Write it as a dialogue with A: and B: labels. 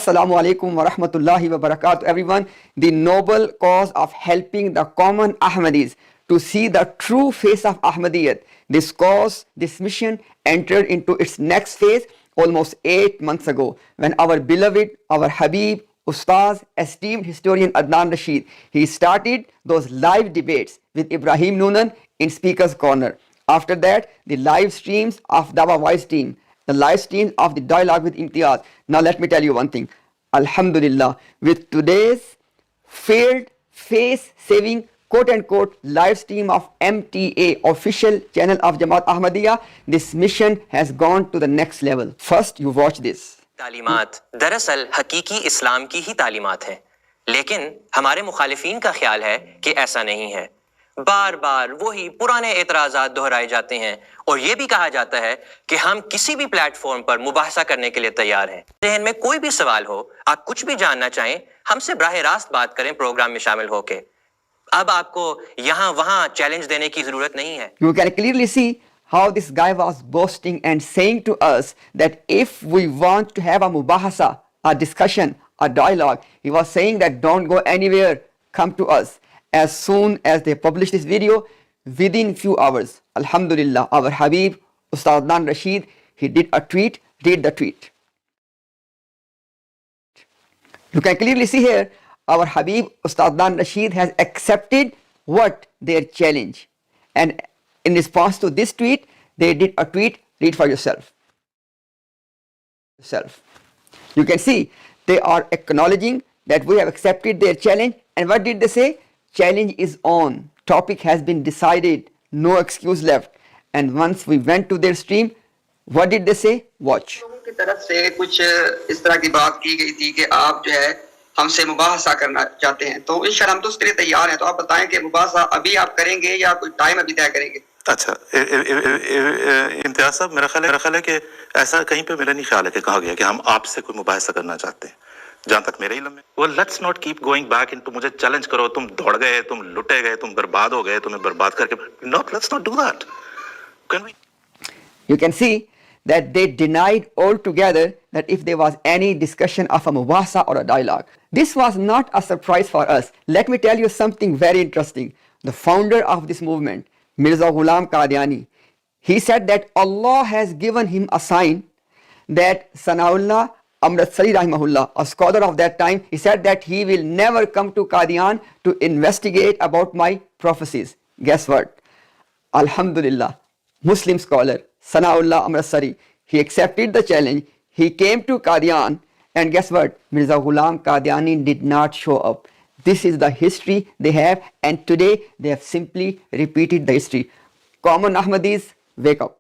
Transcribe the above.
A: Assalamu alaikum wa rahmatullahi wa barakatuh, everyone. The noble cause of helping the common Ahmadis to see the true face of Ahmadiyyat. This cause, this mission entered into its next phase almost 8 months ago when our beloved, our Habib, Ustaz, esteemed historian Adnan Rashid, he started those live debates with Ibrahim Noonan in Speaker's Corner. After that, the live streams of Dawa Voice team, the live streams of the dialogue with MTA. Now let me tell you one thing. Alhamdulillah, with today's failed face-saving quote-unquote live stream of MTA, official channel of Jamaat Ahmadiyya, this mission has gone to the next level. First, you watch this.
B: तालीमात दरअसल हकीकी इस्लाम की ही तालीमात हैं, लेकिन हमारे मुखालिफीन का ख्याल है कि ऐसा नहीं है। बार बार वही पुराने एतराज़ात दोहराए जाते हैं और ये भी कहा जाता है कि हम किसी भी प्लेटफॉर्म पर मुबाहसा करने के लिए तैयार हैं। जहन में कोई भी सवाल हो, आप कुछ भी जानना चाहें, हमसे बराह रास्त बात करें प्रोग्राम में शामिल होके। अब आपको यहाँ वहाँ चैलेंज देने की जरूरत नहीं है।
A: You can clearly see how this guy was boasting and saying to us that if we want to have a mubahasa, a discussion, a dialogue, he was saying that don't go anywhere, come to us. As soon as they published this video, within few hours, Alhamdulillah, our Habib, Ustaz Adnan Rashid, he did a tweet, read the tweet. You can clearly see here, our Habib, Ustaz Adnan Rashid has accepted what? Their challenge. And in response to this tweet, they did a tweet, read for yourself. You can see, they are acknowledging that we have accepted their challenge. And what did they say? Challenge is on. Topic has been decided. No excuse left. And once we went to their stream, what did they say? Watch.
C: लोगों की तरफ से कुछ इस तरह की बात की गई थी कि आप जो है हमसे मुबाहसा करना चाहते हैं, तो इंशाअल्लाह हम तो उसके लिए तैयार हैं। तो आप बताएं कि मुबाहसा अभी आप करेंगे या कोई टाइम अभी तय करेंगे?
D: अच्छा, इम्तियाज साहब, मेरा ख्याल है कि ऐसा कहीं पे मेरा नहीं ख्याल है कि कहा गया कि हम आपसे कोई मुबाहसा करना चाहते हैं। जहां तक मेरे इल्म में, well, let's not keep going back into मुझे चैलेंज करो, तुम दौड़ गए, तुम लुटे गए, तुम बर्बाद हो गए, तुम्हें बर्बाद करके, no, let's not do that. Can we?
A: You can see that they denied altogether that if there was any discussion of a mubahasa or a dialogue. This was not a surprise for us. Let me tell you something very interesting. The founder of this movement, Mirza Ghulam Qadiani, he said that Allah has given him a sign that Sanaullah Amritsari rahimahullah, a scholar of that time, he said that he will never come to Qadian to investigate about my prophecies. Guess what? Alhamdulillah, Muslim scholar Sanaullah Amritsari, he accepted the challenge. He came to Qadian, and guess what? Mirza Ghulam Qadiani did not show up. This is the history they have, and today they have simply repeated the history. Common Ahmadis, wake up.